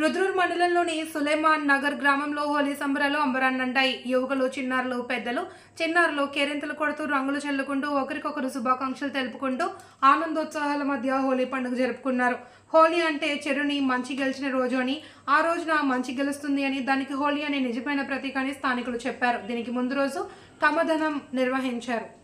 రుద్రూర్ మండలంలోని సులేమాన్ నగర్ గ్రామంలో హోలీ సంబరాలు అంబరాన్నంటాయి. యువకులు, చిన్నారులు, పెద్దలు, చిన్నారులు కేరింతలు కొడుతూ రంగులు చల్లుకుంటూ ఒకరికొకరు శుభాకాంక్షలు తెలుపుకుంటూ ఆనందోత్సాహాల మధ్య హోలీ పండుగ జరుపుకున్నారు. హోలీ అంటే చెడుని మంచి గెలిచిన రోజు అని, ఆ రోజున మంచి గెలుస్తుంది అని, దానికి హోలీ అనే నిజమైన ప్రతీక అని స్థానికులు చెప్పారు. దీనికి ముందు రోజు కమదనం నిర్వహించారు.